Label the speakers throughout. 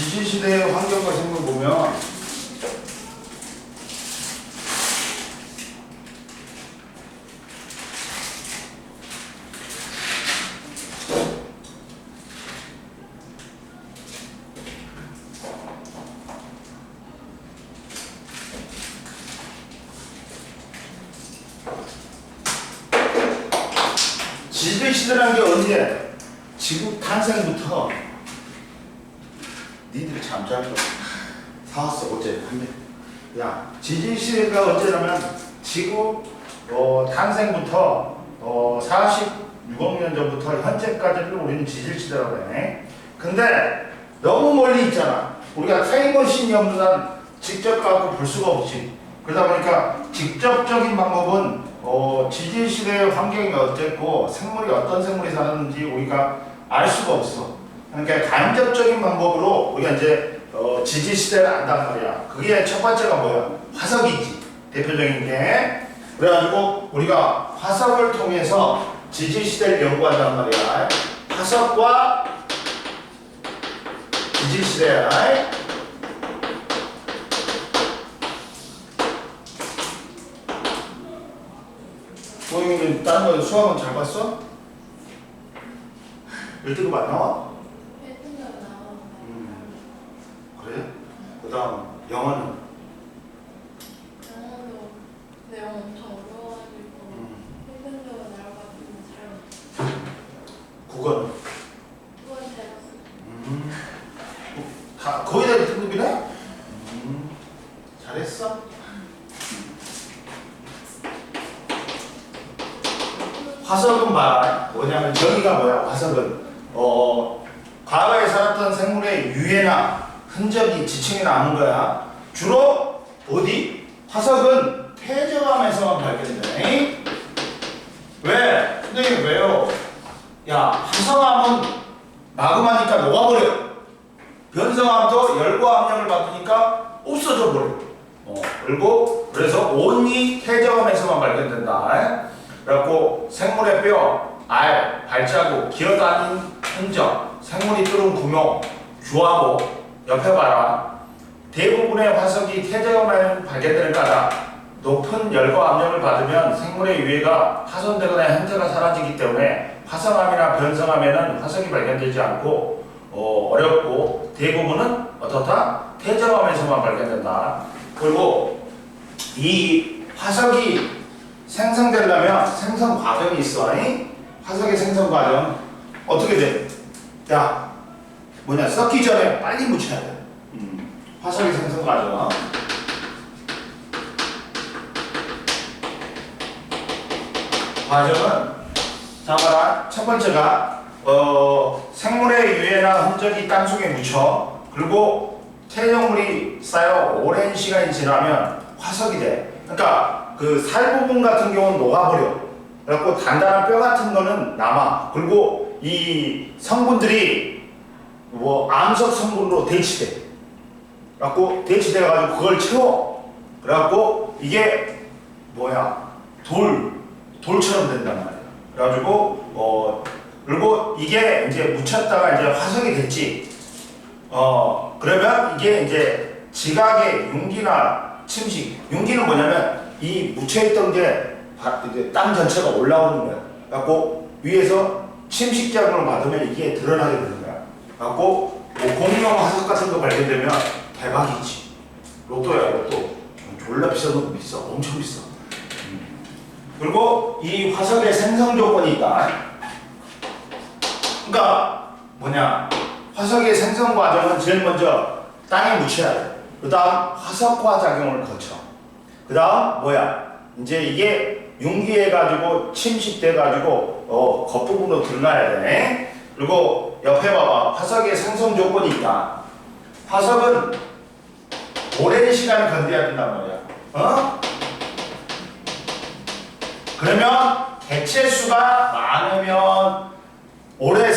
Speaker 1: 지질시대의 환경과 생물 보면 지질시대라는 게 언제? 지구 탄생부터 니들이 참 잘 사왔어 어제 한대. 야, 지질시대가 언제냐면 지구 탄생부터 46억 년 전부터 현재까지를 우리는 지질시대라고 해. 근데 너무 멀리 있잖아. 우리가 타임머신이 없는 한 직접 가고 볼 수가 없지. 그러다 보니까 직접적인 방법은 지질시대의 환경이 어땠고 생물이 어떤 생물이 사는지 우리가 알 수가 없어. 그러니까 간접적인 방법으로 우리가 이제 지질시대를 안단 말이야. 그게 첫 번째가 뭐야? 화석이지. 대표적인 게. 그래가지고 우리가 화석을 통해서 지질시대를 연구한단 말이야. 화석과 지질시대야. 고객님 다른 거 수학은 잘 봤어? 1등급 안 나와?
Speaker 2: 1등급 나와.
Speaker 1: 그래? 그 다음 영어는?
Speaker 2: 영어도 내용 엄청 어려워가지고 1등급은 나와가지고 잘 못해.
Speaker 1: 국어는?
Speaker 2: 그건 잘 봤어.
Speaker 1: 다 거의 다 1등급이네? 잘했어? 화석은 뭐냐면 저기가 뭐야? 화석은 과거에 살았던 생물의 유해나 흔적이 지층에 남은 거야. 주로 어디? 화석은 폐저감에서만 발견돼. 왜? 선생님 왜요? 야, 화성암은 마그마니까 녹아버려. 변성암도 열과 압력을 받으니까 없어져 버려. 그리고 그래서 온리 폐저감에서만 발견된다. 그래갖고 생물의 뼈, 알, 발자국, 기어다닌 흔적, 생물이 뚫은 구멍, 주화목, 옆에 봐라. 대부분의 화석이 폐저감에 발견되는 까다 높은 열과 압력을 받으면 생물의 유해가 파손되거나 현재가 사라지기 때문에 화성암이나 변성암에는 화석이 발견되지 않고 어렵고 대부분은 어떻다? 폐저감에서만 발견된다. 그리고 이 화석이 생성되려면 생성 과정이 있어. 화석의 생성 과정 어떻게 돼? 야, 썩기 전에 빨리 묻혀야 돼. 화석의 생성 과정. 과정은 자 봐라. 첫 번째가 생물의 유해나 흔적이 땅속에 묻혀 그리고 퇴적물이 쌓여 오랜 시간이 지나면 화석이 돼. 그러니까 그 살 부분 같은 경우는 녹아버려. 그래갖고 단단한 뼈 같은 거는 남아. 그리고 이 성분들이 암석 성분으로 대치돼. 그래갖고 대치돼가지고 그걸 채워. 그래갖고 이게 돌처럼 된단 말이야. 그래가지고 그리고 이게 이제 묻혔다가 이제 화석이 됐지. 그러면 이게 이제 지각의 융기나 침식. 융기는 뭐냐면 이 묻혀있던 게 땅 전체가 올라오는 거야. 그래갖고 위에서 침식 작용을 받으면 이게 드러나게 되는 거야. 그래갖고 공룡 화석 같은 거 발견되면 대박이지. 로또야 로또. 졸라 비싼 거 비싸. 엄청 비싸. 그리고 이 화석의 생성 조건이 있다. 그러니까 화석의 생성 과정은 제일 먼저 땅에 묻혀야 돼. 그 다음 화석화 작용을 거쳐. 그 다음 이제 이게 융기해가지고 침식돼가지고 겉부분으로 드러나야 돼. 그리고 옆에 봐봐. 화석의 생성 조건이 있다. 화석은 오랜 시간을 건드려야 된단 말이야. 그러면 개체수가 많으면 오래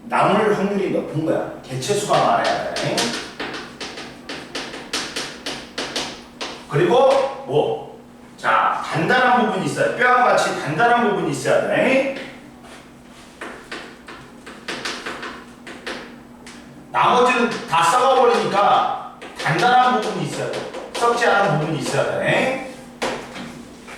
Speaker 1: 남을 확률이 높은 거야. 개체수가 많아야 돼. 그리고 단단한 부분이 있어요. 뼈와 같이 단단한 부분이 있어야 돼. 나머지는 다 썩어버리니까 단단한 부분이 있어야 돼. 썩지 않은 부분이 있어야 돼.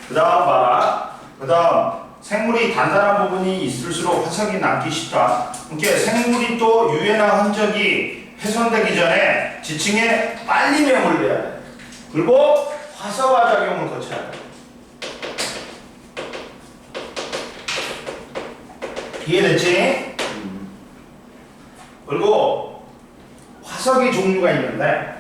Speaker 1: 그 다음 봐라. 그 다음 생물이 단단한 부분이 있을수록 화석이 남기 쉽다. 그러니까 생물이 또 유해나 흔적이 훼손되기 전에 지층에 빨리 매몰돼야 돼. 그리고 화석화 작용을 거쳐야 돼. 이해됐지? 그리고 화석의 종류가 있는데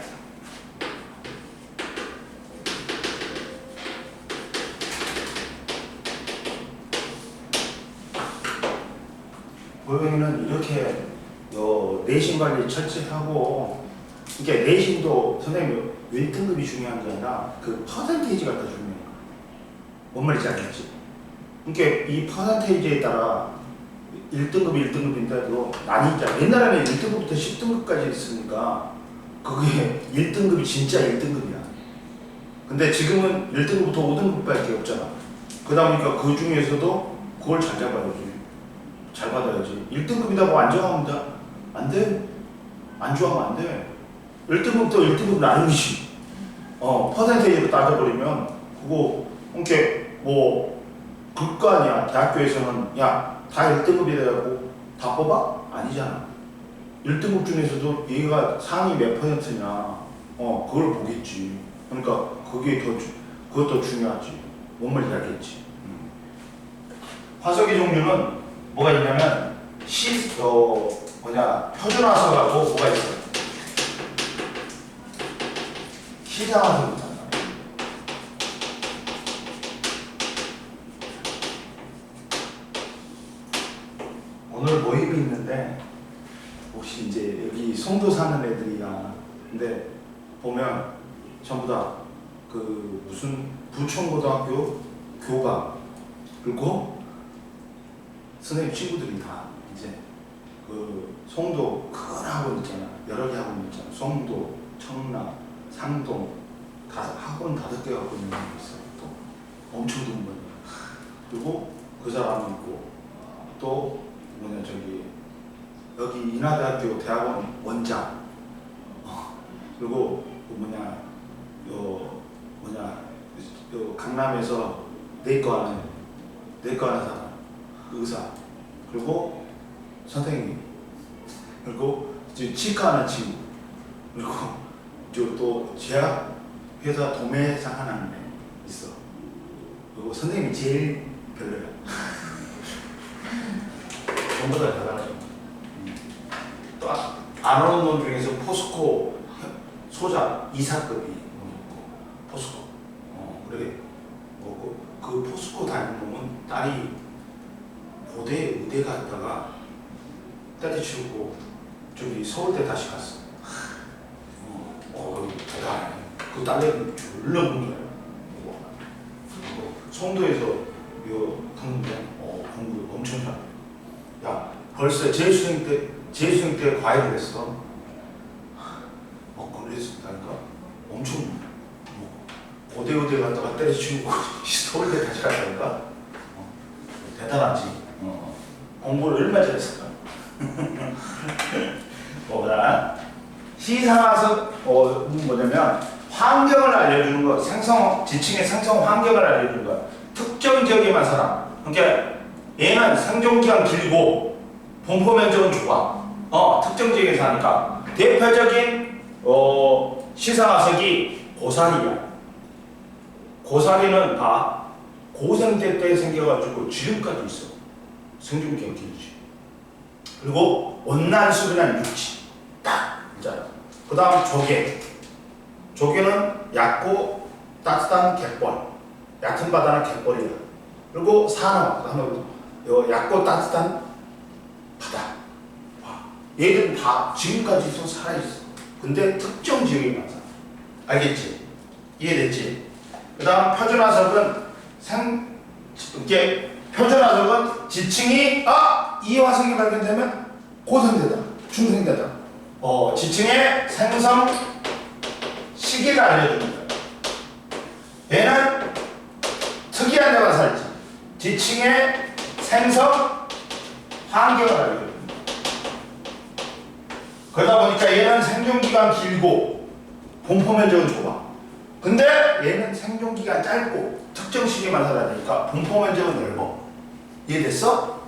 Speaker 1: 고양이는 이렇게 내신 관리 철저하고 이게 내신도 선생님 1등급이 중요한 게 아니라 그 퍼센테이지가 더 중요해요. 뭔 말인지 알겠지? 그러니까 이 퍼센테이지에 따라 1등급, 1등급인데도 나뉘자. 옛날에는 1등급부터 10등급까지 있으니까 그게 1등급이 진짜 1등급이야. 근데 지금은 1등급부터 5등급밖에 없잖아. 그러다 보니까 그 중에서도 그걸 잘 잡아야지. 잘 받아야지. 1등급이다 뭐 안 좋아하면 돼? 안 돼. 안 좋아하면 안 돼. 1등급부터 1등급 나누지. 퍼센테이지로 따져버리면 그거 그러니까 뭐 그거 아니야. 대학교에서는 야 다 1등급이 돼갖고 다 뽑아? 아니잖아. 1등급 중에서도 얘가 상위 몇 %냐 그걸 보겠지. 그러니까 그것도 중요하지. 뭔 말인지 알겠지. 화석의 종류는 뭐가 있냐면 표준화석하고 뭐가 있어? 시장화석이 있잖아. 오늘 모임이 있는데 혹시 이제 여기 송도 사는 애들이야. 근데 보면 전부 다 그 무슨 부천고등학교 교감 그리고 선생님 친구들이 다 이제 그 송도 큰 학원 있잖아. 여러 개 학원 있잖아. 송도, 청라, 상동 학원 5개 갖고 있는 게 있어. 또 엄청 돈 버는. 그리고 그 사람 있고 또 여기 인하대학교 대학원 원장 그리고 강남에서 내과 하는 사람 의사 그리고 선생님 그리고 치과 하는 친구 그리고 또 제약 회사 도매상 하는 애 있어. 그리고 선생님이 제일 별로야. 전부 다 대단하죠. 또 안 오는 놈 중에서 포스코 소장 이사급이 있고 포스코. 그래. 그 포스코 다니는 놈은 딸이 의대 갔다가 때려치우고 저기 서울대 다시 갔어. 대단해. 그 딸내미 졸라 공부해요. 송도에서 갔는데 공부 엄청 잘해. 야, 벌써 재수생 때 과외를 했어. 그랬었다니까. 엄청 의대 갔다가 때려치우고 서울대 다시 갔다니까. 대단하지. 공부를 얼마나 잘했을까. 뭐보다 시상화석 뭐냐면 환경을 알려주는 거, 지층의 생성 환경을 알려주는 거. 특정 지역에만 살아. 그러니까 얘는 생존기간 길고 분포 면적은 좋아. 특정 지역에 사니까 대표적인 시상화석이 고사리야. 고사리는 다 고생대 때 생겨가지고 지금까지 있어. 생존기간 길지. 그리고 온난수비난 육지 딱 있잖아. 그 다음 조개는 얕고 따뜻한 갯벌, 얕은 바다는 갯벌이야. 그리고 산호, 얕고 따뜻한 바다. 얘들은 다 지금까지도 살아있어. 근데 특정 지역에만 살아. 알겠지? 이해됐지? 그 다음 표준화석은 지층이 이 화석이 발견되면 고생되다, 중생되다. 지층의 생성 시기를 알려주는 거야. 얘는 특이한 데만 살지. 지층의 생성 환경을 알려주는 거야. 그러다 보니까 얘는 생존기간 길고 분포면적은 좁아. 근데 얘는 생존기간 짧고 특정 시기만 살아야 되니까 분포면적은 넓어. 이해됐어?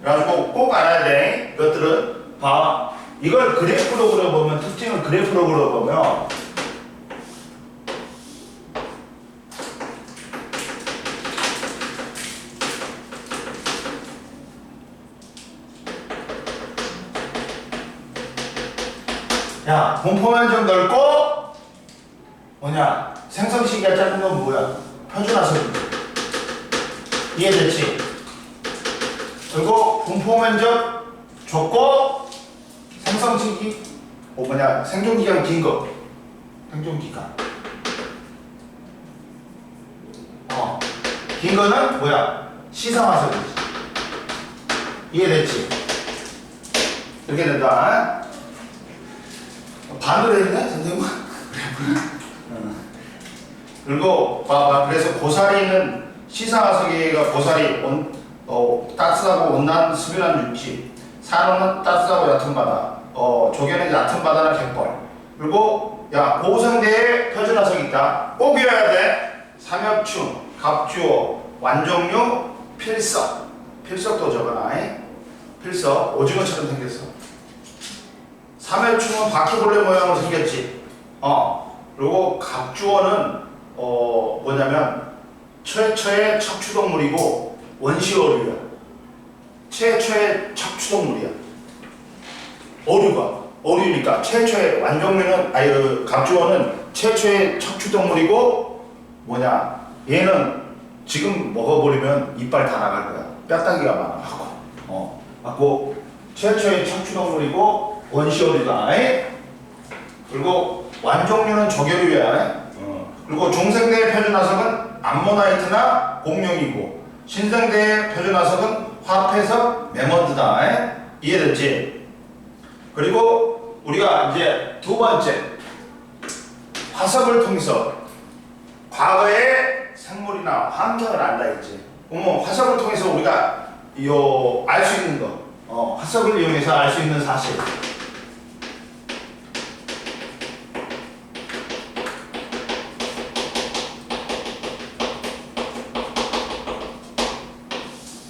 Speaker 1: 그래가지고 꼭 알아야 돼. 이것들은 봐. 이걸 그래프로 그려보면, 특징을 그래프로 그려보면 야, 분포면적 넓고 뭐냐? 생성 시기가 짧은 건 뭐야? 표준화석이. 이해됐지? 그리고 분포면적 좁고 생성 시기 뭐냐? 생존기간 긴 거. 생존기간. 긴 거는 뭐야? 시상화석이지. 이해됐지? 이렇게 된다. 반으로 했네, 선생님? 그리고 봐봐. 그래서 고사리는 시상화석이가 고사리 따뜻하고 온난 스밀한 육지. 산호는 따뜻하고 얕은 바다. 조개는 얕은 바다나 갯벌. 그리고 야 고성대에 표준화석이 있다. 꼭 외워야 돼. 삼엽충, 갑주어, 완종류, 필석. 필석도 적어놔. 필석 오징어처럼 생겼어. 삼엽충은 바퀴벌레 모양으로 생겼지. 그리고 갑주어는 뭐냐면 최초의 척추동물이고 원시어류야. 최초의 척추동물이야. 어류니까 최초의 완종류는 갑주어는 최초의 척추동물이고 뭐냐? 얘는 지금 먹어버리면 이빨 다 나갈 거야. 뼈다귀가 많아갖고. 갖고 최초의 척추동물이고 원시어류다. 그리고 완종류는 조개류야. 그리고 중생대의 표준화석은 암모나이트나 공룡이고 신생대의 표준화석은 화폐석, 매머드다. 이해됐지? 그리고 우리가 이제 두 번째 화석을 통해서 과거의 생물이나 환경을 안다 했지. 화석을 통해서 우리가 알 수 있는 거, 화석을 이용해서 알 수 있는 사실.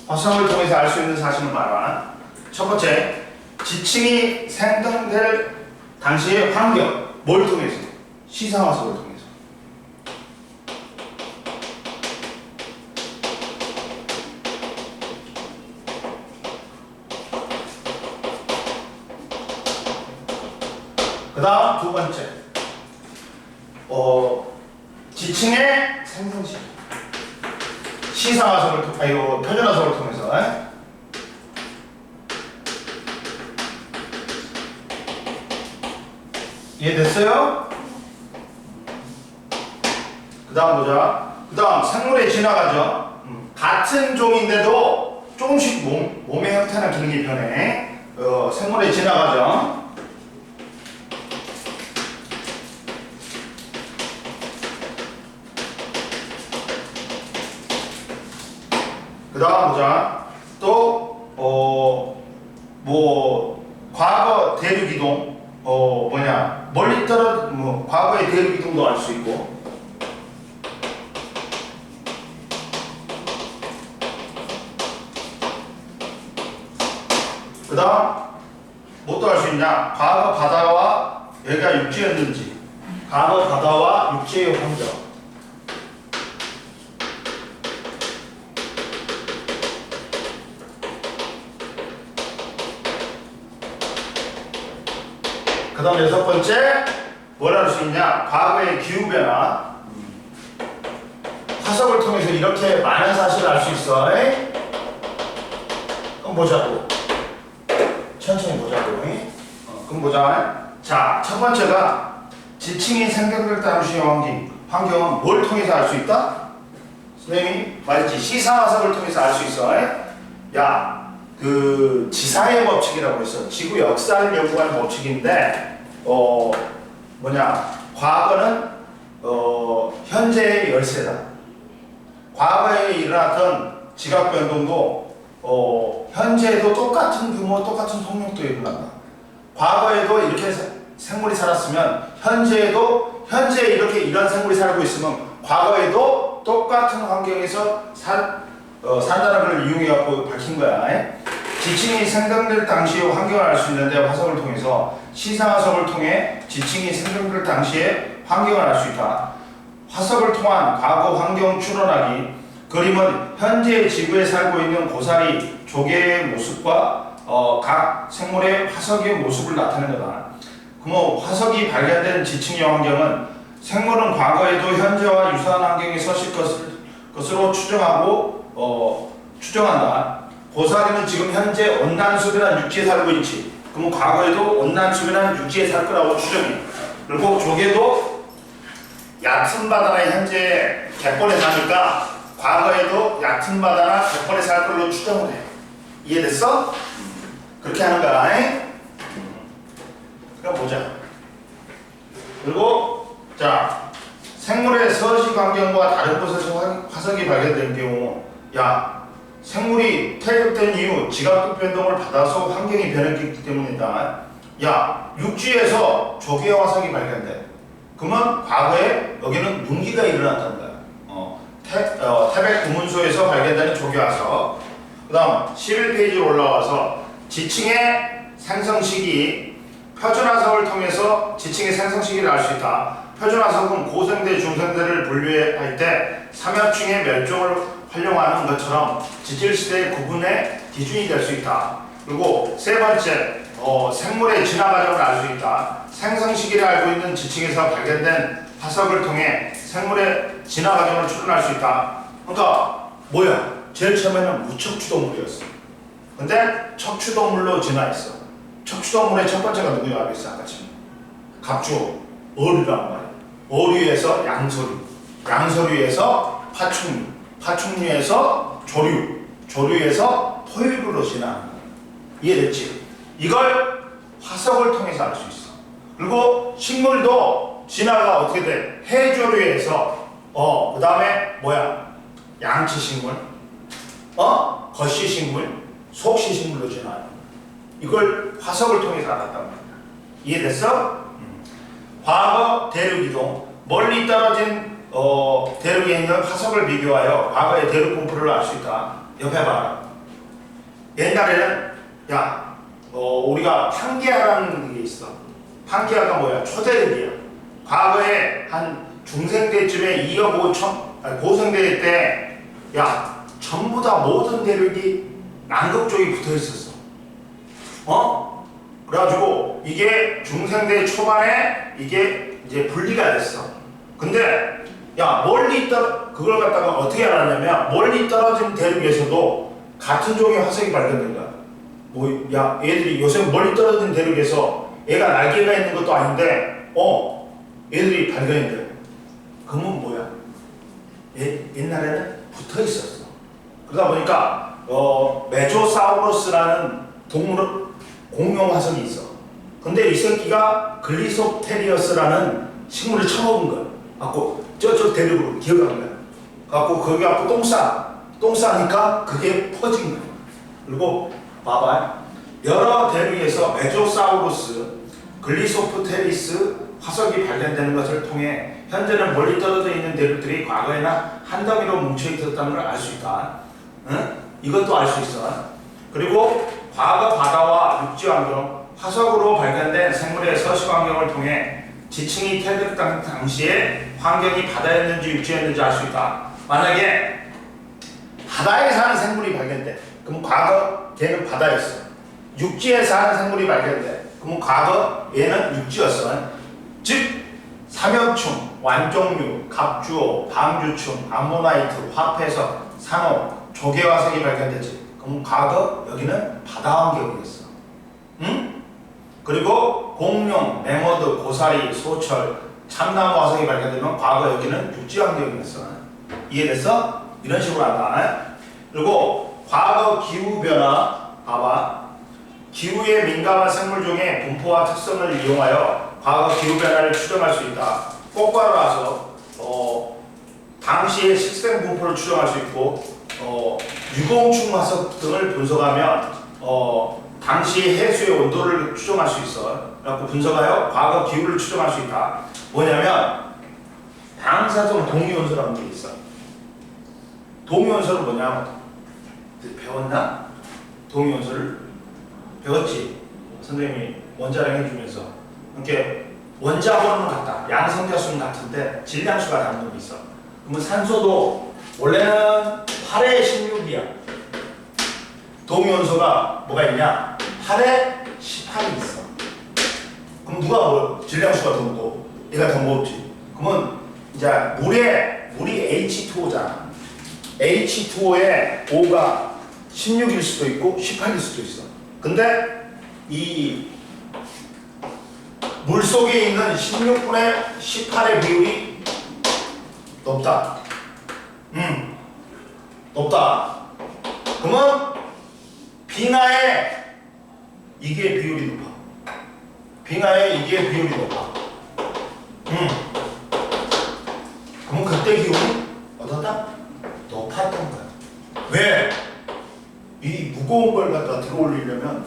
Speaker 1: 화석을 통해서 알 수 있는 사실은 봐라. 첫 번째, 지층이 생성될 당시의 환경, 뭘 통해서? 시상화석을 통해서. 그 다음 두 번째, 지층의 생성시 시상화석을 표준화석을 통해서. 이해됐어요? 그 다음 보자. 그 다음 생물에 지나가죠. 같은 종인데도 조금씩 몸의 형태나 기능이 변해. 생물에 지나가죠. 그 다음 보자. 또 과거 대륙이동, 멀리 과거의 대륙이동도 알 수 있고. 그 다음 뭣도 알 수 있냐? 과거 바다와 여기가 육지였는지, 과거 바다와 육지의 환경. 그 다음 여섯 번째, 뭘 알 수 있냐? 과거의 기후변화. 화석을 통해서 이렇게 많은 사실을 알 수 있어. 그럼 보자고. 천천히 보자고. 그럼 보자. 자, 첫 번째가 지층이 생성될 당시의 환경은 뭘 통해서 알 수 있다? 선생님이 말했지. 시상화석을 통해서 알 수 있어. 야, 그 지사의 법칙이라고 있어. 지구 역사를 연구하는 법칙인데, 과거는 현재의 열세다. 과거에 일어났던 지각 변동도 현재에도 똑같은 규모, 똑같은 속력도 일어난다. 과거에도 이렇게 생물이 살았으면 현재에도 현재 이렇게 이런 생물이 살고 있으면 과거에도 똑같은 환경에서 산다는 걸 이용해갖고 밝힌 거야. 지층이 생성될 당시의 환경을 알 수 있는데 화석을 통해서 시상화석을 통해 지층이 생성될 당시의 환경을 알 수 있다. 화석을 통한 과거 환경 추론하기. 그림은 현재 지구에 살고 있는 고사리, 조개의 모습과 각 생물의 화석의 모습을 나타내는 거다. 그럼 화석이 발견된 지층의 환경은 생물은 과거에도 현재와 유사한 환경에 서실 것으로 추정한다. 고사리는 지금 현재 온난수변한 육지에 살고 있지. 그럼 과거에도 온난수변한 육지에 살 거라고 추정해. 그리고 조개도 얕은 바다나 현재 갯벌에 사니까 과거에도 얕은 바다나 갯벌에 살 걸로 추정을 해. 이해됐어? 그렇게 하는 거야. 그럼 보자. 그리고 자, 생물의 서식 환경과 다른 곳에서 화석이 발견된 경우, 야, 생물이 퇴역된 이후 지각적 변동을 받아서 환경이 변했기 때문이다. 야, 육지에서 조개 화석이 발견돼. 그러면 과거에 여기는 문기가 일어났다는 거야. 태백 구문소에서 발견되는 조개 화석. 그 다음 11페이지로 올라와서 지층의 생성 시기, 표준화석을 통해서 지층의 생성 시기를 알 수 있다. 표준화석은 고생대, 중생대를 분류할 때 삼엽층의 멸종을 활용하는 것처럼 지질시대의 구분의 기준이 될 수 있다. 그리고 세 번째, 생물의 진화 과정을 알 수 있다. 생성 시기를 알고 있는 지층에서 발견된 화석을 통해 생물의 진화 과정을 추론할 수 있다. 그러니까 뭐야? 제일 처음에는 무척추동물이었어. 근데 척추동물로 진화했어. 척추동물의 첫 번째가 누구야? 알겠어? 아까 지금 갑주, 어류란 말이야. 어류에서 양서류, 양서류에서 파충류, 파충류에서 조류, 조류에서 포유류로 진화하는 거야. 이해됐지? 이걸 화석을 통해서 알 수 있어. 그리고 식물도 진화가 어떻게 돼? 해조류에서 그 다음에 뭐야? 양치식물, 거시식물, 속시식물로 진화하는 거야. 이걸 화석을 통해서 알았단 말이야. 이해됐어? 과거 대륙이동, 멀리 떨어진 대륙에 있는 화석을 비교하여 과거의 대륙 분포를 알 수 있다. 옆에 봐라. 옛날에는 우리가 판게아라는 게 있어. 판게아가 뭐야? 초대륙이야. 과거에 한 중생대쯤에 2억 5천, 고생대 때 전부 다 모든 대륙이 남극 쪽에 붙어 있었어. 그래가지고 이게 중생대 초반에 이게 이제 분리가 됐어. 근데 멀리 그걸 갖다가 어떻게 알았냐면 멀리 떨어진 대륙에서도 같은 종의 화석이 발견된 거야. 얘들이 요새 멀리 떨어진 대륙에서 애가 날개가 있는 것도 아닌데 얘들이 발견이 돼. 그러면 뭐야? 옛날에는 붙어 있었어. 그러다 보니까 메조사우루스라는 동물은 공룡 화석이 있어. 근데 이 새끼가 글리소테리어스라는 식물을 처먹은 거야. 갖고 저쪽 대륙으로 기어간 거야. 갖고 거기 갖고 똥 싸니까 그게 퍼진 거야. 그리고 봐봐. 여러 대륙에서 메조사우루스, 글리소프테리스 화석이 발견되는 것을 통해 현재는 멀리 떨어져 있는 대륙들이 과거에는 한 더미로 뭉쳐 있었다는 걸 알 수 있다. 응? 이것도 알 수 있어. 그리고 과거 바다와 육지 환경, 화석으로 발견된 생물의 서식 환경을 통해 지층이 퇴적된 당시에 환경이 바다였는지 육지였는지 알 수 있다. 만약에 바다에 사는 생물이 발견돼. 그럼 과거 걔는 바다였어. 육지에 사는 생물이 발견돼. 그럼 과거 얘는 육지였어. 즉 삼엽충, 완종류, 갑주어, 방주충, 암모나이트, 화폐석, 산호, 조개 화석이 발견되지. 그럼 과거 여기는 바다 환경이었어. 응? 그리고 공룡, 맹어드, 고사리, 소철, 참나무 화석이 발견되면 과거 여기는 육지 환경이었어. 이해됐어? 이런 식으로 한다. 그리고 과거 기후 변화, 봐봐. 기후에 민감한 생물종의 분포와 특성을 이용하여 과거 기후 변화를 추정할 수 있다. 꽃가루 와서 당시의 식생 분포를 추정할 수 있고 유공충 화석 등을 분석하면 당시 해수의 온도를 추정할 수 있어. 그래갖고 분석하여 과거 기후를 추정할 수 있다. 뭐냐면 방사성 동위원소라는 게 있어. 동위원소는 뭐냐면 배웠나? 동위원소를 배웠지. 선생님이 원자량 해주면서 이렇게 원자번호는 같다. 양성자수는 같은데 질량수가 다른 놈이 있어. 그러면 산소도 원래는 8의 16이야. 동위원소가 뭐가 있냐? 8에 18이 있어. 그럼 누가 뭐 질량수가 더 무거워? 얘가 더 무겁지. 그러면 이제 물이 H2O잖아. H2O의 5가 16일 수도 있고 18일 수도 있어. 근데 이 물 속에 있는 16분의 18의 비율이 높다. 높다. 그러면 빙하에 이게 비율이 높아. 빙하에 이게 비율이 높아. 그러면 그때 기온이 어떻다? 높았던 거야. 왜? 이 무거운 걸 갖다 들어올리려면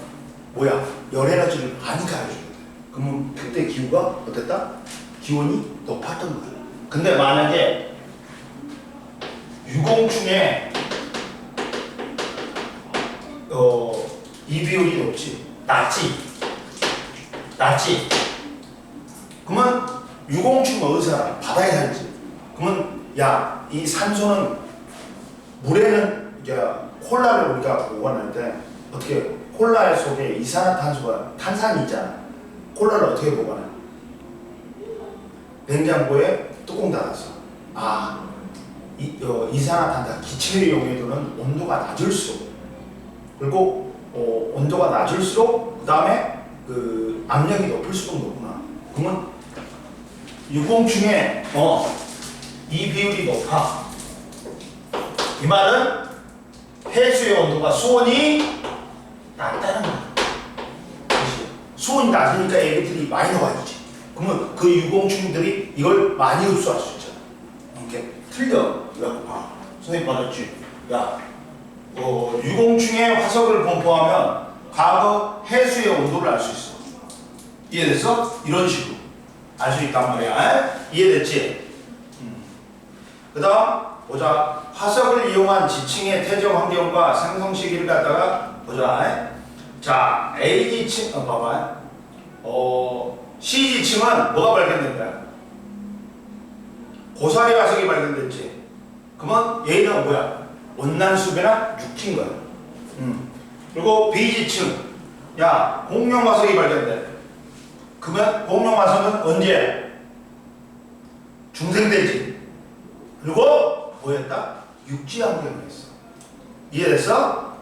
Speaker 1: 뭐야? 열에너지를 많이 가해줘야 돼. 그러면 그때 기후가 어땠다? 기온이 높았던 거야. 근데 만약에 유공충에 이 비율이 높지, 낮지. 그러면 유공충 어디서 살아? 바다에 살지. 그러면 야, 이 산소는 물에는 이제 콜라를 우리가 보관할 때 어떻게 콜라 속에 이산화탄소가 탄산이 있잖아. 콜라를 어떻게 보관해? 냉장고에 뚜껑 닫아서. 이산화탄소 기체의 용해도는 온도가 낮을수록, 그리고 온도가 낮을수록 그 다음에 그 압력이 높을수록 높구나. 그러면 유공충에 이 비율이 높아. 이 말은 해수의 온도가 수온이 낮다는 거야. 수온이 낮으니까 애기들이 많이 나와야지. 그러면 그 유공충들이 이걸 많이 흡수할 수 있잖아. 이렇게 틀려. 이거 봐. 선생님 말했지. 야, 유공충의 화석을 분포하면 과거 해수의 온도를 알 수 있어. 이해됐어? 이런 식으로 알 수 있단 말이야. 이해됐지? 그 다음 보자. 화석을 이용한 지층의 태적 환경과 생성 시기를 갖다가 보자. 자, A지층, 봐봐. C지층은 뭐가 발견된 거야? 고사리 화석이 발견됐지. 그러면 얘는 뭐야? 온난수배나 육지인 거야. 그리고 B지층, 야, 공룡 화석이 발견돼. 그러면 공룡 화석은 언제? 중생되지. 그리고 뭐였다? 육지 환경이었어. 이해됐어?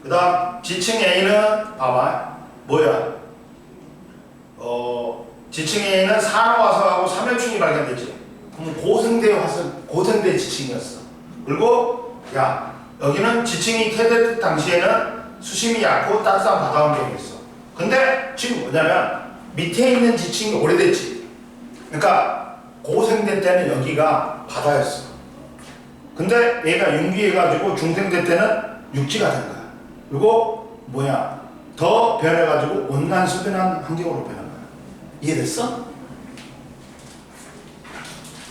Speaker 1: 그 다음 지층 A는 봐봐. 뭐야? 지층 A는 산호화석하고 삼혈충이 발견됐지. 그럼 고생대 지층이었어. 그리고 야, 여기는 지층이 태대 당시에는 수심이 얕고 따뜻한 바다 환경이었어. 근데 지금 뭐냐면 밑에 있는 지층이 오래됐지. 그러니까 고생대 때는 여기가 바다였어. 근데 얘가 융기해가지고 중생대 때는 육지가 된 거야. 그리고 뭐야? 더 변해가지고 온난수변한 환경으로 변한 거야. 이해됐어?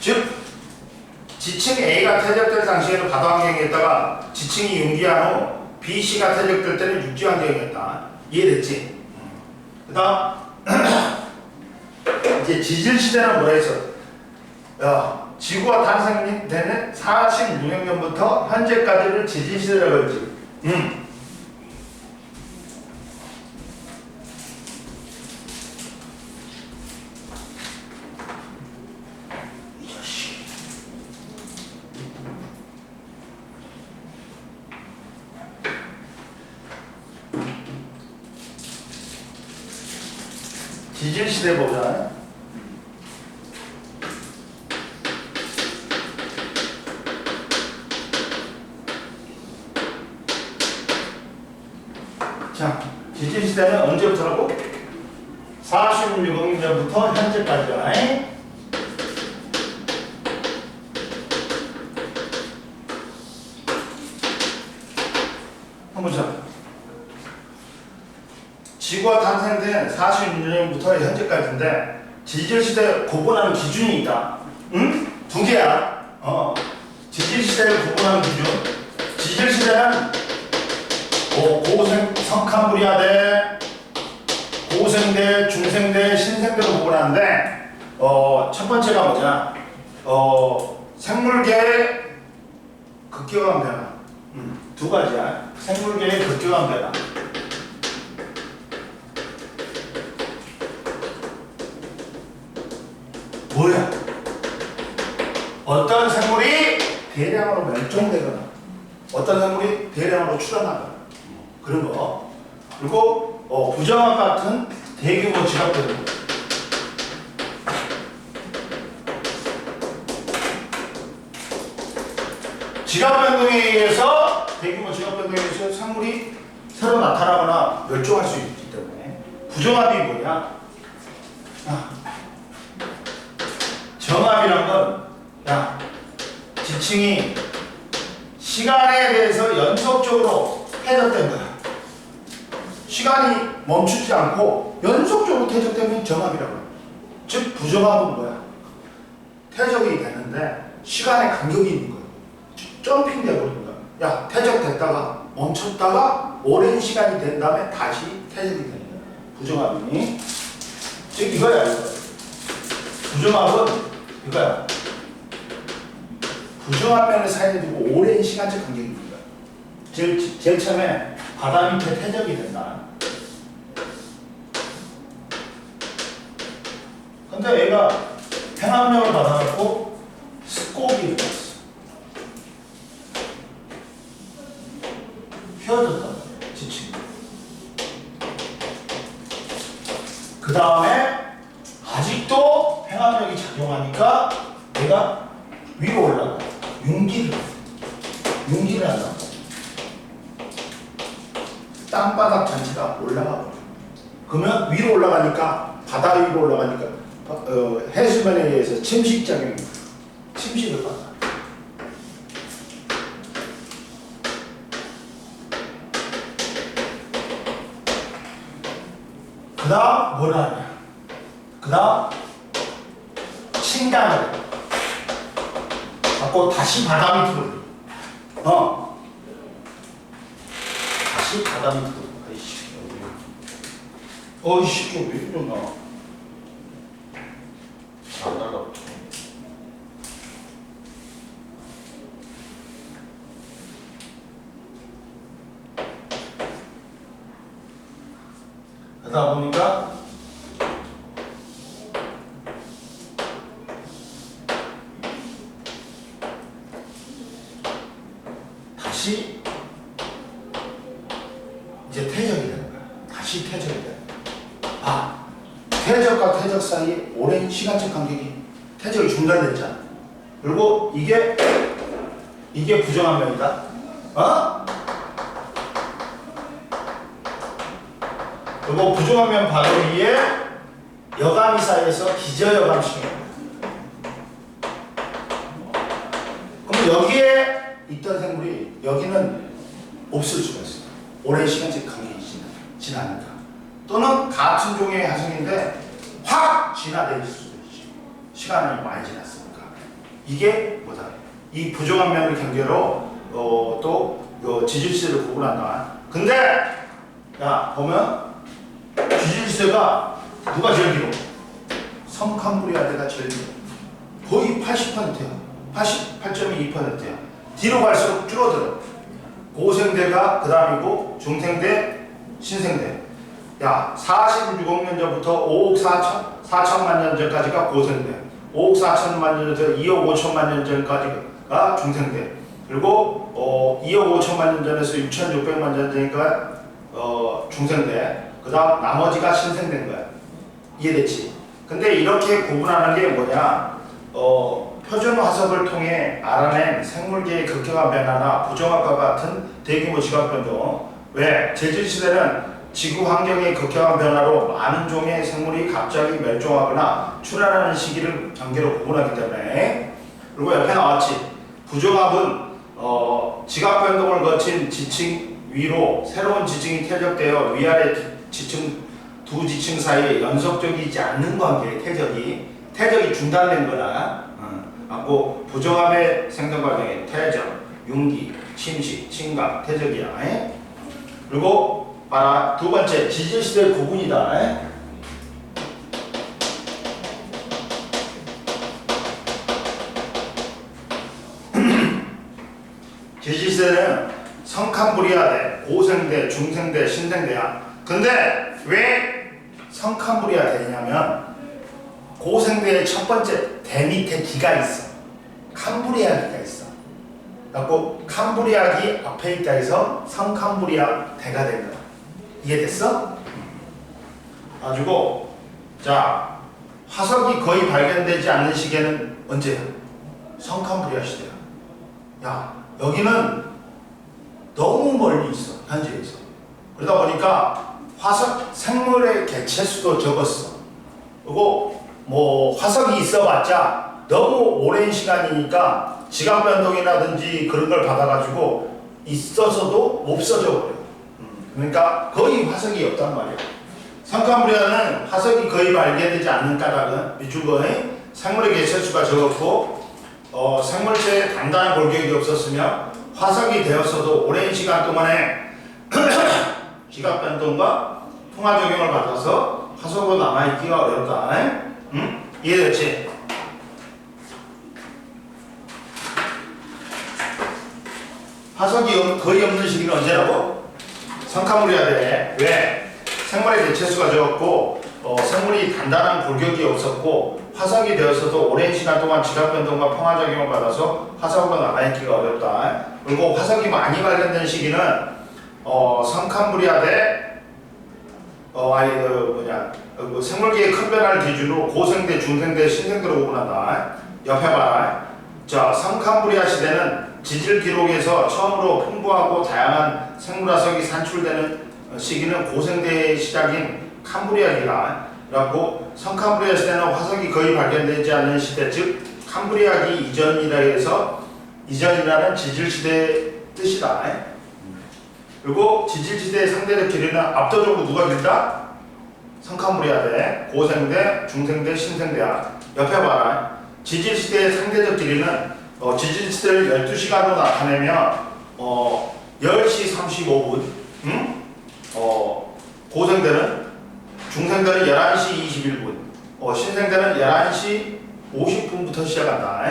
Speaker 1: 즉 지층 A가 퇴적될 당시에는 바다 환경이었다가 지층이 융기한 후 B, C가 퇴적될 때는 육지 환경이었다. 이해됐지? 그 다음 이제 지질시대는 뭐라 했어? 야, 지구가 탄생되는 46억 년부터 현재까지를 지질시대라고 했지. 지질시대 보자. 자, 지질시대는 언제부터라고? 46억 년부터 현재까지야. 한번 보자. 지구가 탄생된 46년부터 현재까지인데 지질시대 구분하는 기준이 있다. 응? 두 개야. 지질시대를 구분하는 기준. 지질시대는 고생, 석한물이야대, 고생대, 중생대, 신생대로 구분하는데 첫 번째가 뭐냐? 생물계의 급격한 변화. 두 가지야. 생물계의 급격한 변화. 뭐야? 어떤 생물이 대량으로 멸종되거나 어떤 생물이 대량으로 출현하거나 그런 거. 그리고 부정확 같은 대규모 지각변동. 지각변동에 의해서 대규모 지각변동에 의해서 생물이 새로 나타나거나 멸종할 수 있기 때문에 부정합이 뭐냐? 정합이란 건 지층이 시간에 대해서 연속적으로 퇴적된 거야. 시간이 멈추지 않고 연속적으로 퇴적되면 정합이라고 해. 즉 부정합은 뭐야? 퇴적이 되는데 시간의 간격이 있는 거야. 점핑 돼버린 거야. 야, 퇴적됐다가 멈췄다가 오랜 시간이 된 다음에 다시 퇴적이 되는 거야. 부정합이니. 즉 이거야, 이거. 부정합은 이거야. 부정한 면을 사이에 두고 오랜 시간적 간격이 있는 거야. 제일 처음에 바다 밑에 퇴적이 된다. 근데 얘가 행압력을 받아갖고 스코비를 받았어. 휘어졌단 말이야, 지층이. 그 다음에 아직도 행압력이 작용하니까 얘가 위로 올라가. 융기를 한다. 땅바닥 전체가 올라가 버려. 그러면 위로 올라가니까 바다 위로 올라가니까 해수면에 의해서 침식작용이 침식을 받아. 그 다음 뭐라 하냐? 그 다음 침강을 갖고 다시 바다 밑으로 다시 바다 밑으로. 어이씨 왜 이러나? 안 날라. 그러다 보니까 다시 이제 퇴적이 되는 거야. 다시 퇴적이 돼. 퇴적과 퇴적 사이에 오랜 시간적 간격이 퇴적이 중단됐잖아. 그리고 이게 부정한 면이다. 그리고 부정한 면 바로 위에 여감이 쌓여서 기저여감식이야. 그럼 여기에 있던 생물이 여기는 없을 수가 있어. 오랜 시간적 간격이 지나니까. 또는 같은 종의 화성인데 확 진화될 수도 있지. 시간을 많이 지났으니까. 이게 뭐다? 이 부정한 면을 경계로 또 지질시대를 구분한다. 근데 보면 지질시대가 누가 제일 길어? 성캄브리아대가 제일 길어. 거의 80%야. 88.2%야. 뒤로 갈수록 줄어들어. 고생대가 그 다음이고 중생대, 신생대. 46억 년 전부터 5억 4천만 년 전까지가 고생대, 5억 4천만 년 전부터 2억 5천만 년 전까지가 중생대, 그리고 2억 5천만 년 전에서 6,600만 년 전이니까 중생대, 그 다음 나머지가 신생대인 거야. 이해됐지? 근데 이렇게 구분하는 게 뭐냐? 표준 화석을 통해 알아낸 생물계의 급격한 변화나 부정합과 같은 대규모 지각 변동. 왜? 제질시대는 지구 환경의 급격한 변화로 많은 종의 생물이 갑자기 멸종하거나 출현하는 시기를 경계로 구분하기 때문에. 그리고 옆에 나왔지. 부정합은 지각 변동을 거친 지층 위로 새로운 지층이 퇴적되어 위아래 두 지층 사이에 연속적이지 않는 관계, 태적이 중단된 거나, 갖고 부정합의 생성 과정에 태적, 융기, 침식, 침각, 태적이야. 그리고 봐라, 두 번째 지질시대 구분이다. 지질시대는 성캄브리아대, 고생대, 중생대, 신생대야. 근데 왜 성캄브리아 대냐면 고생대의 첫 번째 대 밑에 기가 있어. 캄브리아 기가 있어. 그래갖고 캄브리아기 앞에 있다 해서 성캄브리아 대가 된 거야. 이해됐어? 가지고 자, 화석이 거의 발견되지 않는 시기에는 언제야? 성캄브리아 시대야. 야, 여기는 너무 멀리 있어, 현지에서. 그러다 보니까 화석 생물의 개체수도 적었어. 그리고 뭐 화석이 있어봤자 너무 오랜 시간이니까 지각 변동이라든지 그런 걸 받아가지고 있어서도 없어져 버려. 그러니까 거의 화석이 없단 말이야. 성캄브리아는 화석이 거의 발견되지 않는 까닭은 밑줄 거에 생물의 개체수가 적었고 생물체에 단단한 골격이 없었으며 화석이 되었어도 오랜 시간 동안에 지각 변동과 풍화작용을 받아서 화석으로 남아있기가 어렵다. 응? 이해됐지? 화석이 거의 없는 시기는 언제라고? 성캄브리아 대. 왜? 생물의 개체수가 적었고 생물이 단단한 골격이 없었고 화석이 되었어도 오랜 시간 동안 지각 변동과 평화작용을 받아서 화석으로 남아있기가 어렵다. 그리고 화석이 많이 발견된 시기는 성캄브리아 대 생물계의 큰 변화를 기준으로 고생대, 중생대, 신생대로 구분한다. 옆에 봐라. 자, 성캄브리아 시대는 지질 기록에서 처음으로 풍부하고 다양한 생물화석이 산출되는 시기는 고생대의 시작인 캄브리아기다. 라고 성캄브리아 시대는 화석이 거의 발견되지 않는 시대, 즉 캄브리아기 이전이라 해서 이전이라는 지질시대의 뜻이다. 그리고 지질시대의 상대적 길이는 압도적으로 누가 길다? 성캄브리아 대, 고생대, 중생대, 신생대야. 옆에 봐라. 지질시대의 상대적 길이는 지질시대를 12시간으로 나타내면 10시 35분 고생대는 중생대는 11시 21분 신생대는 11시 50분부터 시작한다.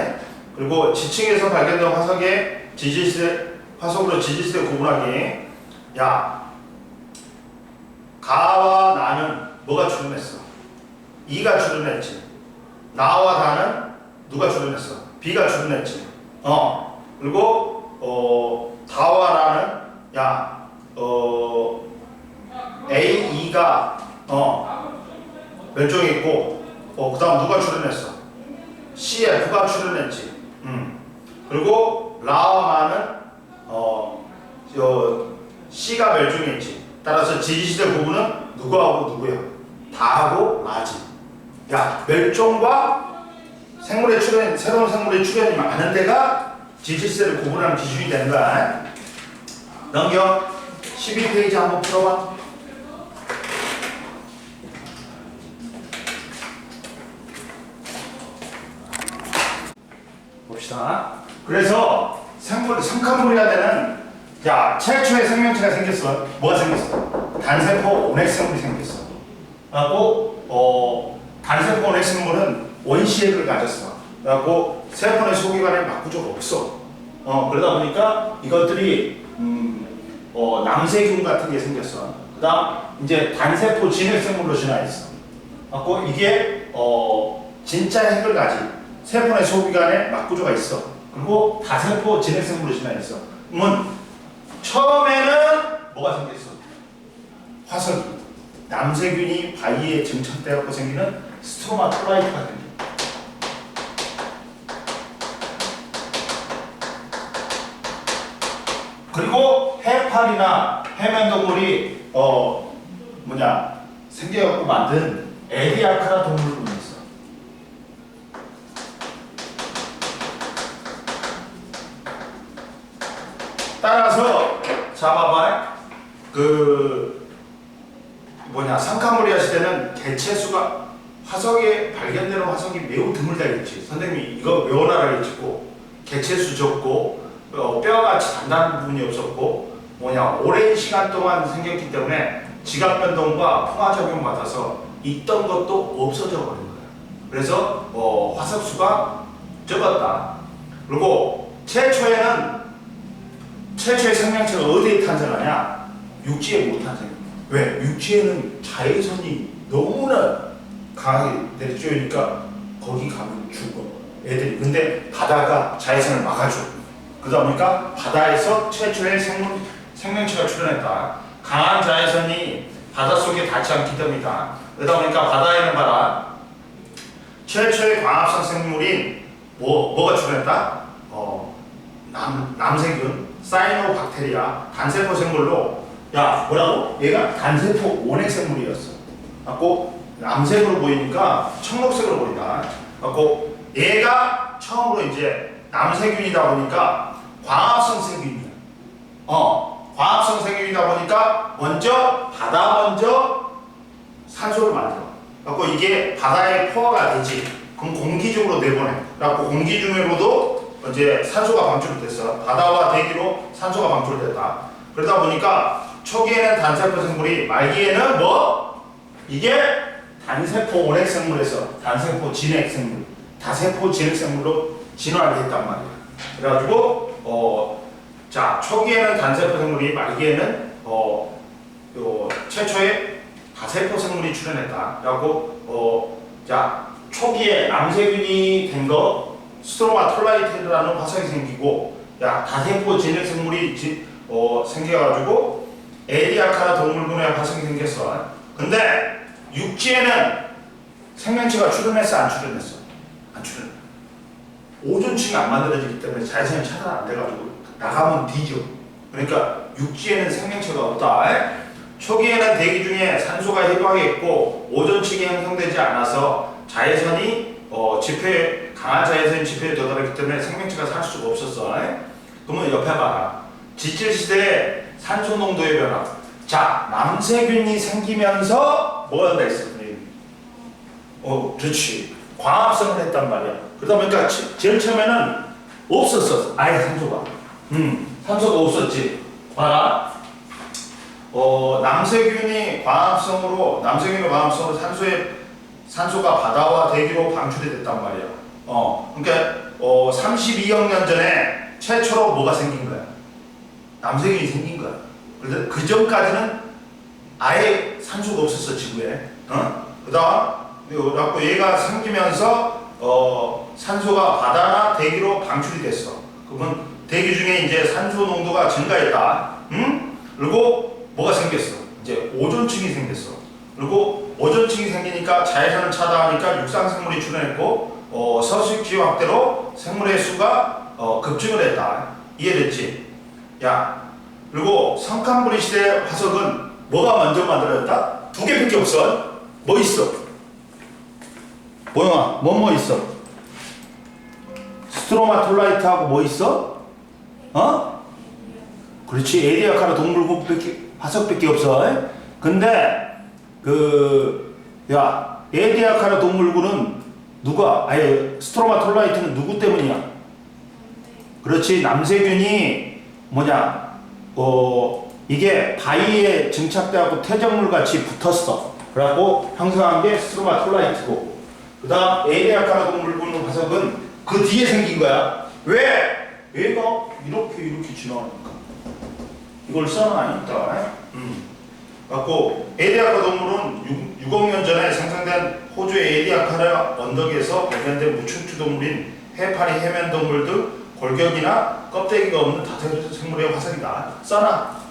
Speaker 1: 그리고 지층에서 발견된 화석의 화석으로 지질시대 구분하기. 야, 가와 나는 뭐가 출현했어? 이가 출현했지. 나와 다는 누가 출현했어? 비가 출현했지. 그리고 다와 라는 A, E가 멸종했고 그 다음 누가 출현했어? CF가 출현했지. 그리고 라와 마는 C가 멸종했지. 따라서 지질시대 구분은 누구하고 누구야? 다하고 나지. 야, 멸종과 생물의 출현, 새로운 생물의 출현이 많은 데가 지질시대를 구분하는 기준이 되는 거야. 넘겨. 12페이지 한번 풀어봐. 봅시다. 그래서 성캄브리아대는 최초의 생명체가 생겼어. 뭐가 생겼어? 단세포 온핵생물이 생겼어. 그래갖고 단세포 온핵생물은 원시핵을 가졌어. 그래갖고 세포의 소기관에 막구조가 없어. 그러다 보니까 이것들이 남세균 같은 게 생겼어. 그다음 이제 단세포 진핵생물로 진화했어. 그래갖고 이게 진짜 핵을 가진 세포의 소기관에 막구조가 있어. 그리고 다세포 진핵생물로 진화했어. 그러면 처음에는 뭐가 생겼어? 화석이. 남세균이 바위에 증착되어서 생기는 스트로마톨라이트가 생겨. 그리고 해파리나 해면동물이 생겨갖고 만든 에디아카라 동물로 있어. 따라서 자 봐봐. 산카물이아 시대는 개체수가 화석에 발견되는 화석이 매우 드물다겠지. 선생님이 이거 외워놔라 했고 개체수 적고 뼈같이 단단한 부분이 없었고 오랜 시간 동안 생겼기 때문에 지각 변동과 풍화 작용 받아서 있던 것도 없어져 버린 거야. 그래서 화석수가 적었다. 그리고 최초의 생명체가 어디에 탄생하냐? 육지에 못 탄생. 왜? 육지에는 자외선이 너무나 강하게 내리쬐니까 거기 가면 죽어 애들이. 근데 바다가 자외선을 막아줘. 그러다 보니까 바다에서 최초의 생명체가 출현했다. 강한 자외선이 바닷속에 닿지 않기 때문이다. 그러다 보니까 바다에는 봐라, 최초의 광합성 생물인 뭐가 출현했다? 남세균, 사이노박테리아, 단세포 생물로. 야, 뭐라고? 얘가 단세포 원핵 생물이었어. 갖고 남색으로 보이니까 청록색으로 보인다. 갖고 얘가 처음으로 이제 남세균이다 보니까 광합성 세균이야. 광합성 세균이다 보니까 바다 먼저 산소를 만들어. 갖고 이게 바다에 포화가 되지. 그럼 공기 중으로 내보내. 갖고 공기 중으로도 이제 산소가 방출됐어. 바다와 대기로 산소가 방출됐다. 그러다 보니까 초기에는 단세포 생물이, 말기에는 이게 단세포 원핵 생물에서 단세포 진핵 생물, 다세포 진핵 생물로 진화를 했단 말이야. 그래가지고 초기에는 단세포 생물이, 말기에는 최초의 다세포 생물이 출현했다. 그래갖고 초기에 남세균이 된 거 스트로마톨라이트라는 화석이 생기고, 다세포 진핵 생물이 생겨가지고 에디아카라 동물군의 화석이 생겼어. 근데 육지에는 생명체가 출현했어, 안 출현했어? 안 출현. 오존층이 안 만들어지기 때문에 자외선이 차단 안 돼가지고 나가면 뒤져. 그러니까 육지에는 생명체가 없다. 초기에는 대기 중에 산소가 해방했고 오존층이 형성되지 않아서 자외선이 강한 자외선 지표에 도달했기 때문에 생명체가 살 수가 없었어. 그러면 옆에 봐라. 지질시대에 산소 농도의 변화. 남세균이 생기면서 뭐가 된다 했어? 그렇지. 광합성을 했단 말이야. 그러다 보니까 제일 처음에는 없었어. 아예 산소가. 산소가 없었지. 봐라. 남세균이 광합성으로 산소가 바다와 대기로 방출이 됐단 말이야. 그러니까 32억 년 전에 최초로 뭐가 생긴 거야? 남세균이 생긴 거야. 그런데 그 전까지는 아예 산소가 없었어, 지구에. 그래갖고 얘가 생기면서 산소가 바다나 대기로 방출이 됐어. 그러면 대기 중에 이제 산소 농도가 증가했다. 그리고 뭐가 생겼어? 이제 오존층이 생겼어. 그리고 오존층이 생기니까 자외선을 차단하니까 육상생물이 출현했고 서식지 확대로 생물의 수가 급증을 했다. 이해됐지? 그리고 성칸브리 시대 화석은 뭐가 먼저 만들어졌다? 두 개밖에 없어. 뭐 있어? 모영아, 뭐 있어? 스트로마톨라이트하고 뭐 있어? 그렇지. 에디아카라 동물군 화석밖에 없어. 근데 에디아카라 동물군은 누가? 스트로마톨라이트는 누구 때문이야? 그렇지. 남세균이 이게 바위에 증착되고 퇴적물 같이 붙었어. 그래갖고 형성한 게 스트로마톨라이트고, 그 다음 에디아카라 동물군 화석은 그 뒤에 생긴 거야. 왜? 얘가 이렇게 지나가니까. 이걸 써놔야겠다. 그래갖고 에디아카라 동물은 6억 년 전에 생성된 호주의 에디아카라 언덕에서 발견된 무충추 동물인 해파리, 해면 동물 등 골격이나 껍데기가 없는 다세포 생물의 화석이다. 써놔.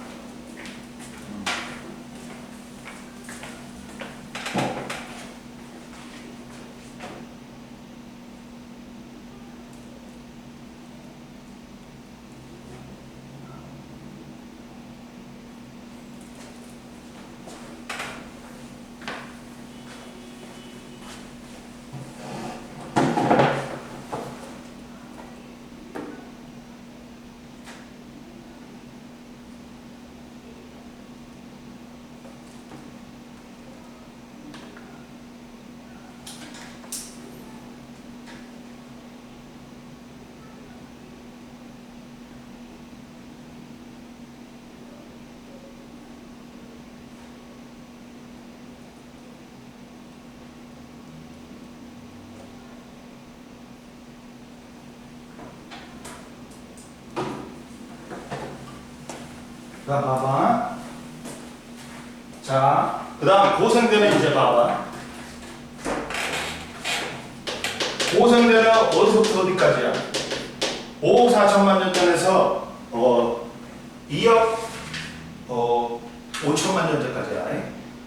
Speaker 1: 다음 봐봐. 자, 그 다음 고생대는 이제 봐봐. 고생대는 어디서부터 어디까지야? 5억 4천만 년 전에서 2억 5천만 년 전까지야.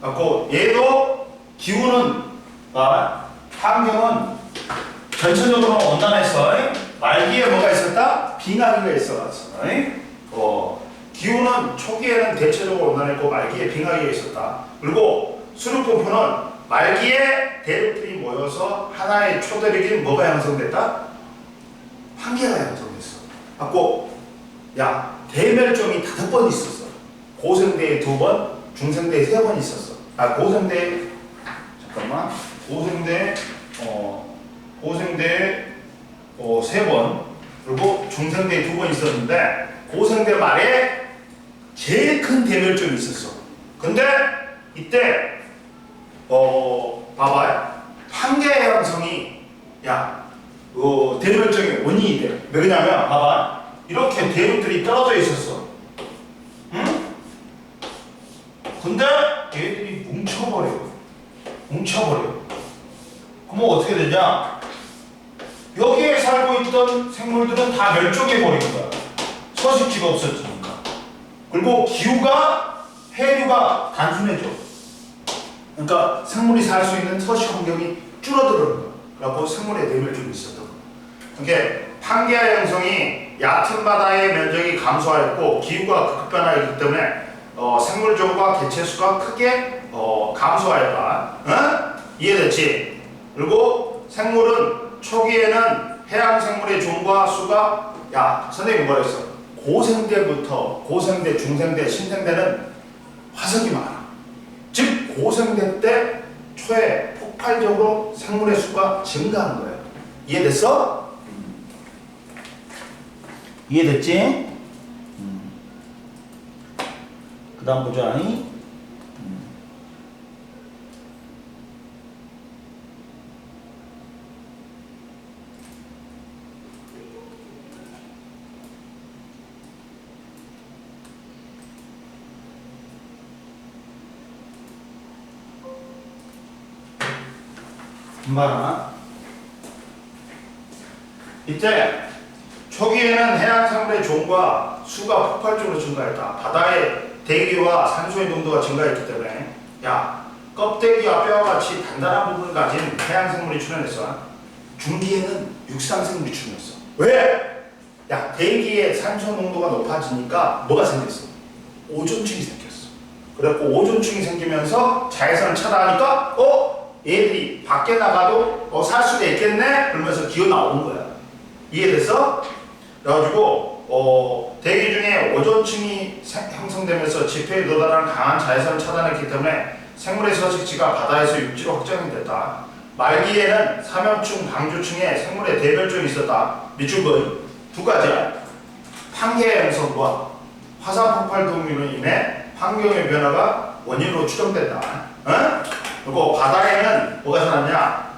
Speaker 1: 그래서 얘도 기후는 환경은 전체적으로 온난했어. 말기에 뭐가 있었다? 빙하기가 있어갔어. 기후는 초기에는 대체적으로 온난했고 말기에 빙하기가 있었다. 그리고 수륙분포는 말기에 대륙들이 모여서 하나의 초대륙인 뭐가 형성됐다? 한계가 형성됐어. 갖고 야 대멸종이 5번 있었어. 고생대에 2번, 중생대에 3번 있었어. 고생대 잠깐만 고생대 3번 그리고 중생대에 2번 있었는데 고생대 말에 제일 큰 대멸종이 있었어. 근데 이때 봐봐요. 판개 형성이 대멸종의 원인이 돼. 왜 그러냐면 봐봐. 이렇게 대륙들이 떨어져 있었어. 응? 근데 얘들이 뭉쳐버려. 그러면 어떻게 되냐? 여기에 살고 있던 생물들은 다 멸종해버린 거야. 서식지가 없어지니까. 그리고 기후가 해류가 단순해져. 그러니까 생물이 살 수 있는 서식 환경이 줄어드는 거야. 그래갖고 생물의 대멸종이 있었던 거야. 그러니까 판게아 형성이 얕은 바다의 면적이 감소하였고 기후가 급변하였기 때문에 생물종과 개체수가 크게 감소하였다. 응? 이해됐지? 그리고 생물은 초기에는 해양 생물의 종과 수가 선생님 뭐라 했어? 고생대, 중생대, 신생대는 화석이 많아. 즉 고생대 때 초에 폭발적으로 생물의 수가 증가한 거예요. 이해됐어? 이해됐지? 그 다음 보자. 봐라. 이때 초기에는 해양 생물의 종과 수가 폭발적으로 증가했다. 바다의 대기와 산소의 농도가 증가했기 때문에 껍데기와 뼈와 같이 단단한 부분을 가진 해양 생물이 출현했어. 중기에는 육상 생물이 출현했어. 왜? 대기의 산소 농도가 높아지니까 뭐가 생겼어? 오존층이 생겼어. 그래갖고 오존층이 생기면서 자외선을 차단하니까 얘들이 밖에 나가도 살 수가 있겠네? 그러면서 기어 나오는 거야. 이해됐어? 그래가지고 대기 중에 오존층이 형성되면서 지표에 도달하는 강한 자외선을 차단했기 때문에 생물의 서식지가 바다에서 육지로 확장이 됐다. 말기에는 삼엽충, 방주층에 생물의 대멸종이 있었다. 밑줄 그이 2가지야. 판개 형성과 화산 폭발 등으로 인해 환경의 변화가 원인으로 추정된다. 그리고 바다에는 뭐가 살았냐?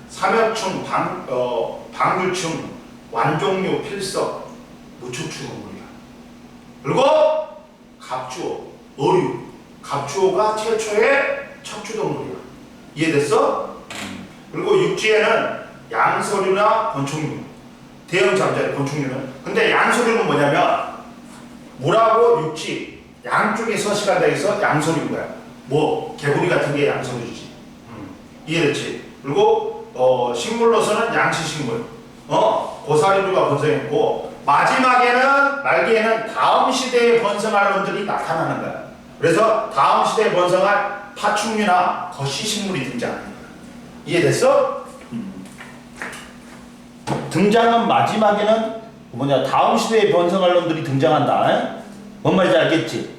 Speaker 1: 삼엽충, 방주충, 완종류, 필석, 무척추동물이야. 그리고 갑주어, 어류. 갑주어가 최초의 척추동물이야. 이해됐어? 그리고 육지에는 양서류나 권총류, 대형 잠자리 권총류는. 근데 양서류는 뭐냐면 물하고 육지 양쪽에 서식한다 해서 양서류인 거야. 개구리 같은 게 양서류지. 이해됐지? 그리고 식물로서는 양치식물, 고사리류가 번성했고 말기에는 다음 시대에 번성할 놈들이 나타나는 거야. 그래서 다음 시대에 번성할 파충류나 거시식물이 등장하는 거야. 이해됐어? 등장은 마지막에는 다음 시대에 번성할 놈들이 등장한다. 뭔 말인지 알겠지?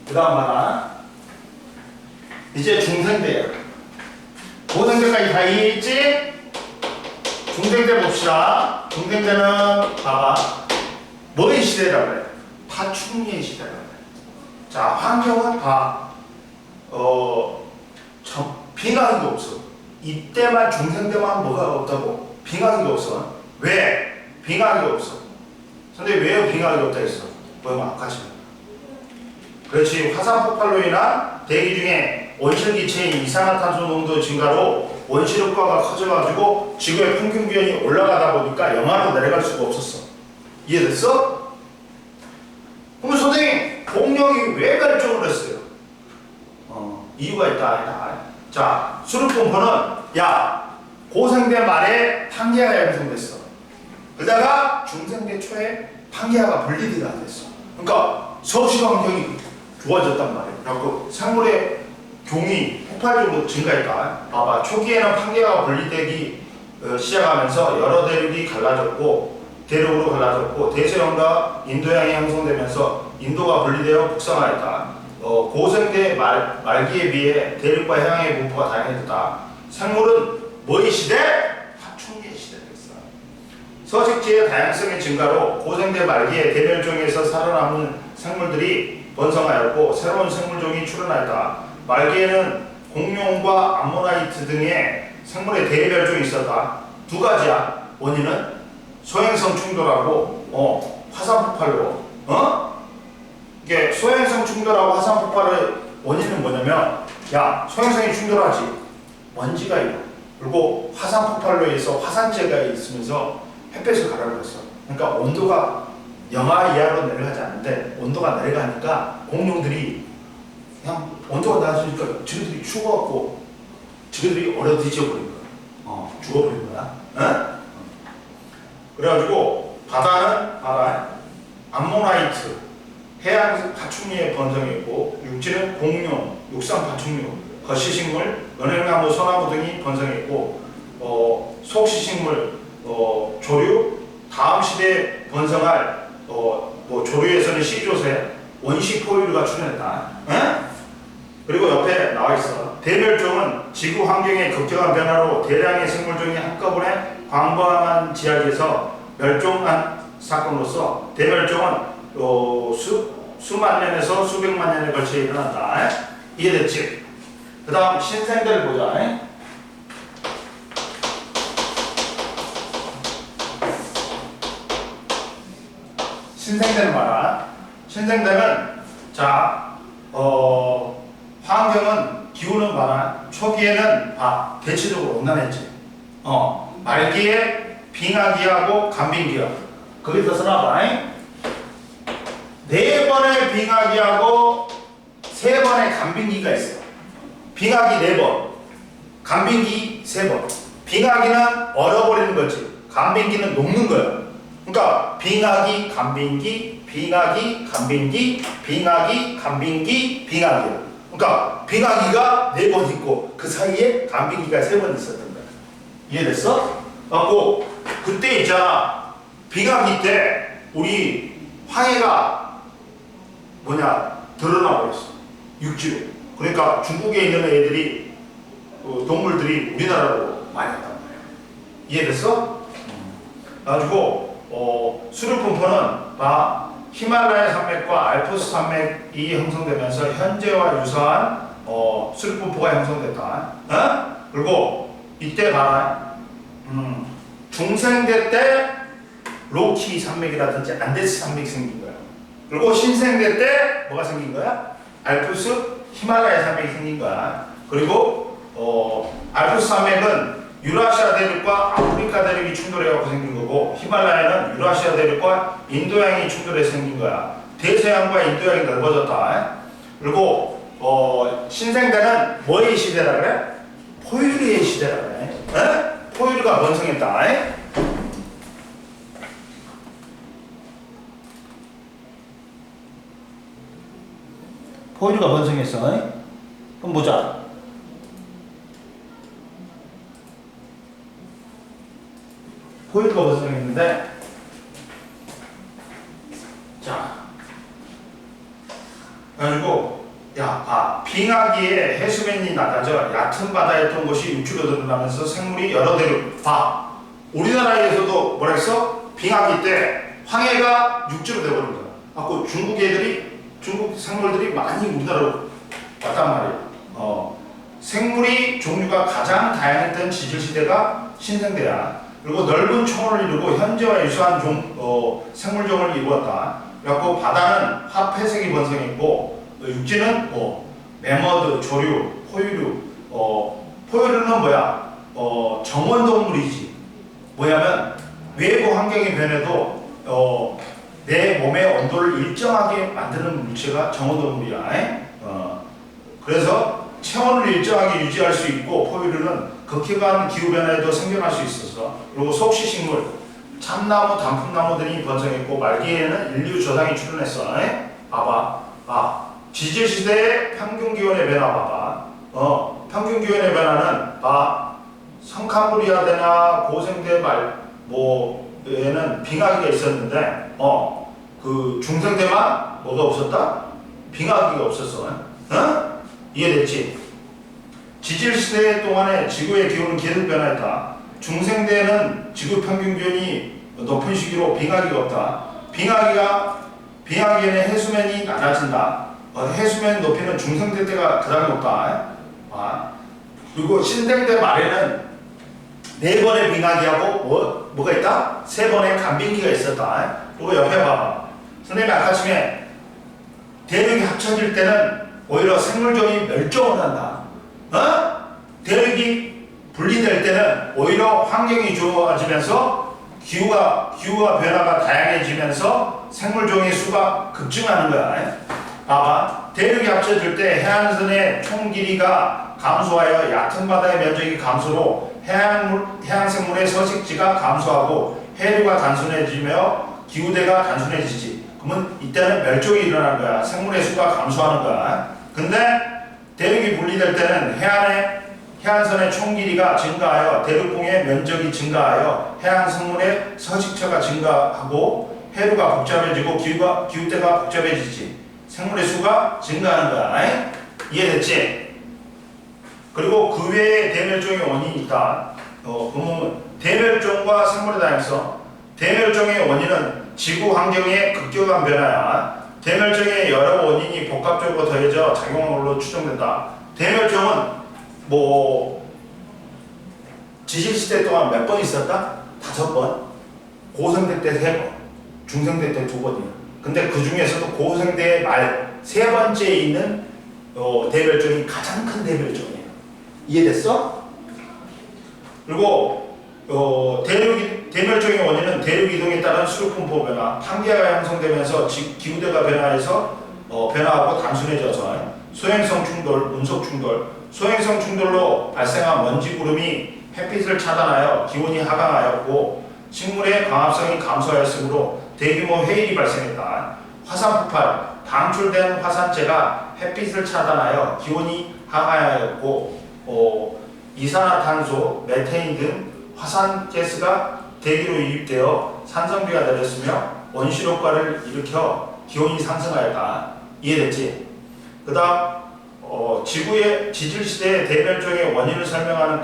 Speaker 1: 그 다음 봐라. 이제 중생대야. 고생대까지 다 이해했지? 중생대 봅시다. 중생대는 봐봐. 뭐의 시대라고 그래? 파충류의 시대라고 그래. 자, 환경은 빙하기가 없어. 이때만 중생 때만 뭐가 없다고? 빙하기가 없어. 왜? 빙하기가 없어. 선생님 왜 빙하기가 없다 했어? 뭐야 아까 지금. 그렇지. 화산 폭발로 인한 대기 중에 온실기체의 이산화탄소 농도 증가로 원시력가가 커져가지고 지구의 평균 기온이 올라가다 보니까 영하로 내려갈 수가 없었어. 이해됐어? 그럼 선생님 공룡이 왜 발전을 했어요? 이유가 있다. 자, 수륙공포는 고생대 말에 판게아가 형성됐어. 그러다가 중생대 초에 판게아가 분리가 됐어. 그러니까 서식 환경이 좋아졌단 말이에요. 그래갖고 생물의 종이 폭발적으로 증가했다. 봐봐, 초기에는 판게아가 분리되기 시작하면서 여러 대륙이 갈라졌고 대륙으로 갈라졌고 대서양과 인도양이 형성되면서 인도가 분리되어 북상하였다. 고생대 말기에 비해 대륙과 해양의 분포가 다양해졌다. 생물은 뭐의 시대? 파충류의 시대가 있어. 서식지의 다양성의 증가로 고생대 말기에 대멸종에서 살아남은 생물들이 번성하였고 새로운 생물종이 출현하였다. 말기에는 공룡과 암모나이트 등의 생물의 대멸종이 있었다. 두 가지야. 원인은 소행성 충돌하고 화산 폭발로. 이게 소행성 충돌하고 화산 폭발의 원인은 뭐냐면 소행성이 충돌하지 먼지가 있고 그리고 화산 폭발로 해서 화산재가 있으면서 햇볕을 가라앉았어. 그러니까 온도가 영하 이하로 내려가지 않는데 온도가 내려가니까 공룡들이 그냥 온도가 낮으니까 지네들이 추워갖고 지네들이 얼어 뒤져버린 거야. 죽어버린 거야. 그래가지고 바다는 암모나이트 해양 파충류의 번성했고 육지는 공룡, 육상 파충류, 거시식물, 은행나무, 소나무 등이 번성했고 속시식물, 조류, 다음 시대에 번성할 조류에서는 시조새, 원시포유류가 출현했다. 그리고 옆에 나와있어. 대멸종은 지구 환경의 급격한 변화로 대량의 생물종이 한꺼번에 광범한 지역에서 멸종한 사건으로서 대멸종은 수만 년에서 수백만 년에 걸쳐 일어난다. 이해됐지? 그 다음 신생대를 보자. 신생대는 뭐야? 신생대는 환경은 기후는 초기에는 대체적으로 온난했지. 말기에 빙하기하고 간빙기하. 거기서 써놔봐. 4번의 빙하기하고 3번의 간빙기가 있어. 빙하기 4번, 간빙기 3번. 빙하기는 얼어버리는 거지. 간빙기는 녹는 거야. 그러니까 빙하기, 간빙기, 빙하기, 간빙기, 빙하기, 간빙기, 빙하기. 그러니까 빙하기가 4번 있고 그 사이에 간빙기가 3번 있었던 거야. 이해됐어? 그때 있잖아. 빙하기 때 우리 황해가 드러나 버렸어. 육지로. 그러니까 중국에 있는 애들이 동물들이 우리나라로 많이 왔단 말이야. 이해됐어? 그래가지고 수륙분포는 히말라야 산맥과 알프스 산맥이 형성되면서 현재와 유사한 수륙분포가 형성됐다. 그리고 이때 중생대 때 로키 산맥이라든지 안데스 산맥이 생긴 거야. 그리고 신생대 때 뭐가 생긴 거야? 알프스 히말라야 산맥이 생긴 거야. 그리고 알프스 산맥은 유라시아 대륙과 아프리카 대륙이 충돌해갖고 생긴 거고 히말라야는 유라시아 대륙과 인도양이 충돌해서 생긴 거야. 대서양과 인도양이 넓어졌다. 그리고 신생대는 뭐의 시대라 그래? 포유류의 시대라 그래. 포유류가 번성했다. 포유류가 번성했어. 그럼 보자. 포유류가 번성했는데, 그래가지고 빙하기에 해수면이 낮아져 얕은 바다에 던 곳이 육지로 드러나면서 생물이 여러 대륙. 우리나라에서도 뭐라 했어? 빙하기 때 황해가 육지로 돼버린 거야. 갖고 중국 생물들이 많이 우리나라로 왔단 말이야. 생물이 종류가 가장 다양했던 지질시대가 신생대야. 그리고 넓은 초원을 이루고 현재와 유사한 생물종을 이루었다. 그래갖고 바다는 화폐색이 번성했고 육지는 매머드, 조류, 포유류. 포유류는 뭐야? 정원동물이지. 뭐냐면 외부 환경이 변해도 내 몸의 온도를 일정하게 만드는 물체가 정원동물이야. 그래서 체온을 일정하게 유지할 수 있고 포유류는 극히간 기후변화에도 생존할 수 있어서 그리고 속시식물, 참나무, 단풍나무 등이 번성했고 말기에는 인류 조상이 출현했어. 봐봐. 지질시대의 평균기온의 변화 봐봐. 평균기온의 변화는 성캄브리아대나 고생대 얘는 빙하기가 있었는데 그 중생대만 뭐가 없었다? 빙하기가 없었어. 이해됐지? 지질시대 동안에 지구의 기온은 계속 변화했다. 중생대에는 지구 평균 기온이 높은 시기로 빙하기가 없다. 빙하기에는 해수면이 낮아진다. 해수면 높이는 중생대 때가 가장 높다. 그리고 신생대 말에는 4번의 빙하기하고 뭐가 있다? 3번의 간빙기가 있었다. 그리고 옆에 봐봐. 선생님이 아까 중에 대륙이 합쳐질 때는 오히려 생물종이 멸종을 한다. 대륙이 분리될 때는 오히려 환경이 좋아지면서 기후가 변화가 다양해지면서 생물종의 수가 급증하는 거야. 봐봐. 대륙이 합쳐질 때 해안선의 총 길이가 감소하여 얕은 바다의 면적이 감소로 해양생물의 서식지가 감소하고 해류가 단순해지며 기후대가 단순해지지. 그러면 이때는 멸종이 일어나는 거야. 생물의 수가 감소하는 거야. 근데 대륙이 분리될 때는 해안선의 총 길이가 증가하여 대륙봉의 면적이 증가하여 해양생물의 서식처가 증가하고 해류가 복잡해지고 기후대가 복잡해지지. 생물의 수가 증가하는 거야. 이해됐지? 그리고 그 외에 대멸종의 원인이 있다. 그러면 대멸종과 생물의 다양성. 대멸종의 원인은 지구 환경의 급격한 변화야. 대멸종의 여러 원인이 복합적으로 더해져 작용한 걸로 추정된다. 대멸종은 지질시대 동안 몇 번 있었다? 5번. 고생대 때 3번. 중생대 때 2번이야. 근데 그 중에서도 고생대의 말 3번째에 있는 대멸종이 가장 큰 대멸종이야. 이해됐어? 그리고 대멸종의 원인은 대륙 이동에 따른 수륙분포 변화, 판기가 형성되면서 기후대가 변화하고 단순해져서 소행성 충돌, 운석 충돌, 소행성 충돌로 발생한 먼지 구름이 햇빛을 차단하여 기온이 하강하였고 식물의 광합성이 감소하였으므로 대규모 해일이 발생했다. 화산 폭발, 방출된 화산재가 햇빛을 차단하여 기온이 하강하였고 이산화탄소, 메테인 등 화산가스가 대기로 유입되어 산성비가 내렸으며 원시력과를 일으켜 기온이 상승하였다. 이해됐지? 그 다음 지구의 지질시대의 대멸종의 원인을 설명하는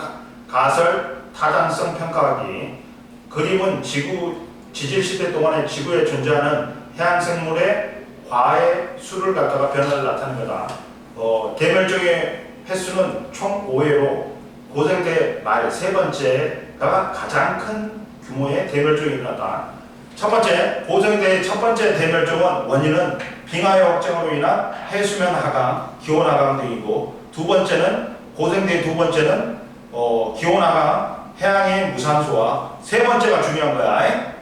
Speaker 1: 가설 타당성 평가하기. 그림은 지질시대 동안에 지구에 존재하는 해양생물의 과의 수를 갖다가 변화를 나타낸 거다. 대멸종의 횟수는 총 5회로 고생대 말 3번째가 가장 큰 규모의 대멸종이 일어났다. 첫 번째, 고생대의 첫 번째 대멸종은 원인은 빙하의 확장으로 인한 해수면 하강, 기온 하강 등이고 고생대의 두 번째는 기온 하강, 해양의 무산소와 세 번째가 중요한 거야.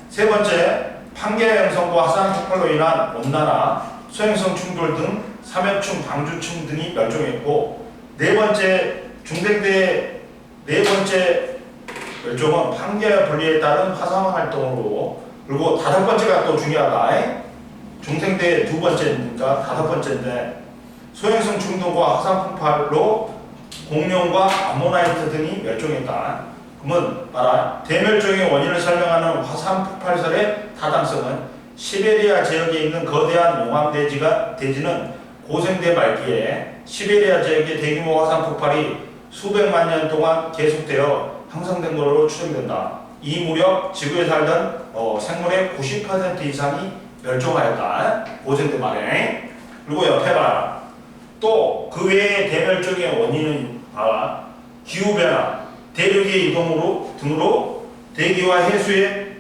Speaker 1: 세 번째, 판계 형성과 화산 폭발로 인한 온난화, 소행성 충돌 등 삼엽충, 방주충 등이 멸종했고 네 번째, 중생대의 네 번째 멸종은 판계 분리에 따른 화산 활동으로 그리고 다섯 번째가 또 중요하다. 중생대의 두 번째니까 다섯 번째인데 소행성 충돌과 화산 폭발로 공룡과 암모나이트 등이 멸종했다. 그러면 봐라. 대멸종의 원인을 설명하는 화산 폭발설의 타당성은 시베리아 지역에 있는 거대한 용암대지는 고생대 말기에 시베리아 지역의 대규모 화산 폭발이 수백만 년 동안 계속되어 형성된 것으로 추정된다. 이 무렵 지구에 살던 생물의 90% 이상이 멸종하였다. 고생대 말에. 그리고 옆에 봐라. 또 그 외에 대멸종의 원인은 봐라. 기후변화, 대륙의 이동으로 등으로 대기와 해수의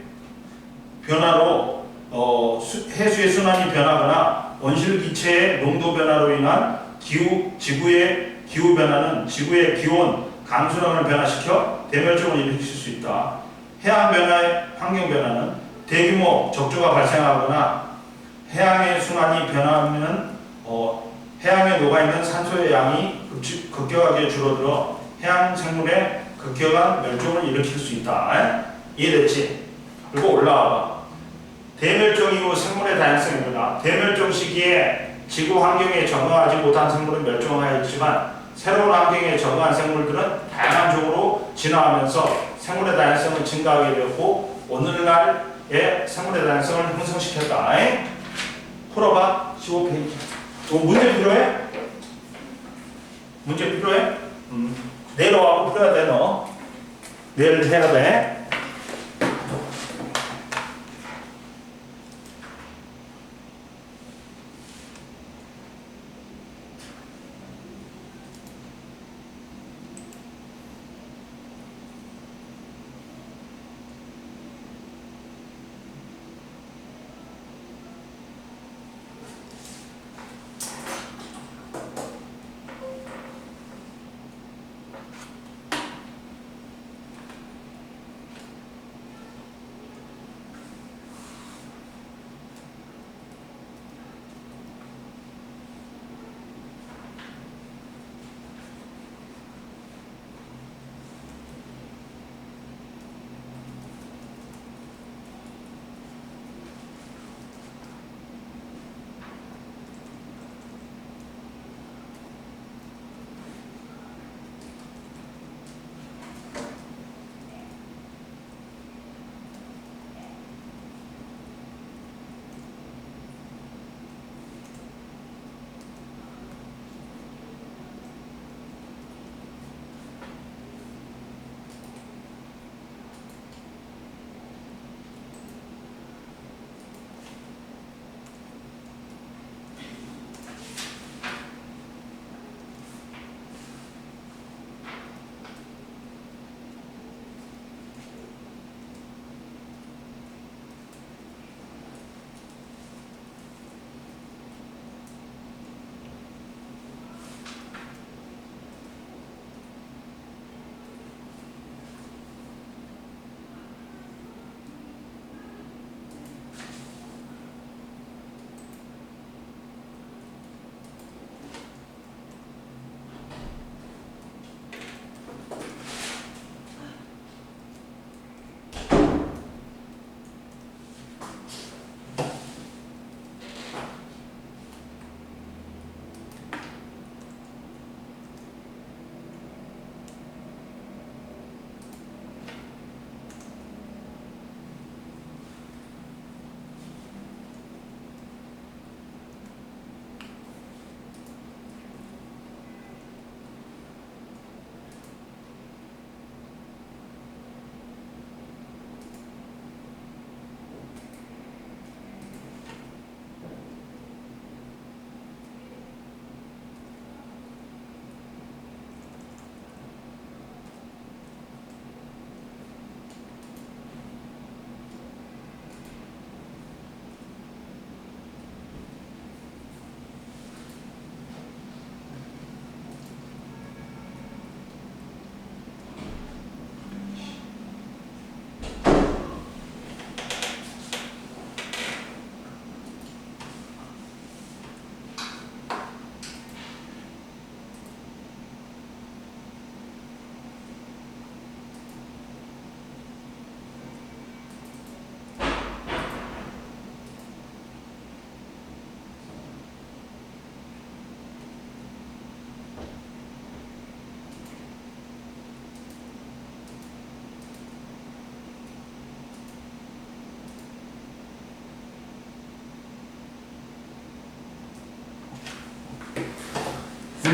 Speaker 1: 변화로 해수의 순환이 변하거나 온실기체의 농도 변화로 인한 지구의 기후 변화는 지구의 기온, 강수량을 변화시켜 대멸종을 일으킬 수 있다. 해양 변화의 환경 변화는 대규모 적조가 발생하거나 해양의 순환이 변하면 해양에 녹아있는 산소의 양이 급격하게 줄어들어 해양 생물의 급격한 멸종을 일으킬 수 있다. 이해됐지? 그리고 올라와봐. 대멸종 이후 생물의 다양성입니다. 대멸종 시기에 지구 환경에 적응하지 못한 생물은 멸종하였지만 새로운 환경에 적응한 생물들은 다양한 종으로 진화하면서 생물의 다양성은 증가하게 되었고 오늘날의 생물의 다양성을 형성시켰다. 풀어봐. 15페이지. 문제 필요해? 문제 필요해? 내려와고 풀어야 돼 너. 내일 해야 돼.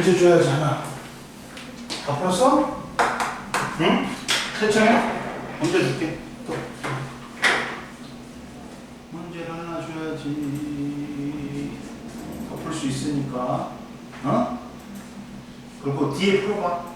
Speaker 1: 문제 줘야지 하나. 다 풀었어? 응? 세청해? 문제 줄게. 또. 풀 수 있으니까. 어? 그리고 뒤에 풀어봐.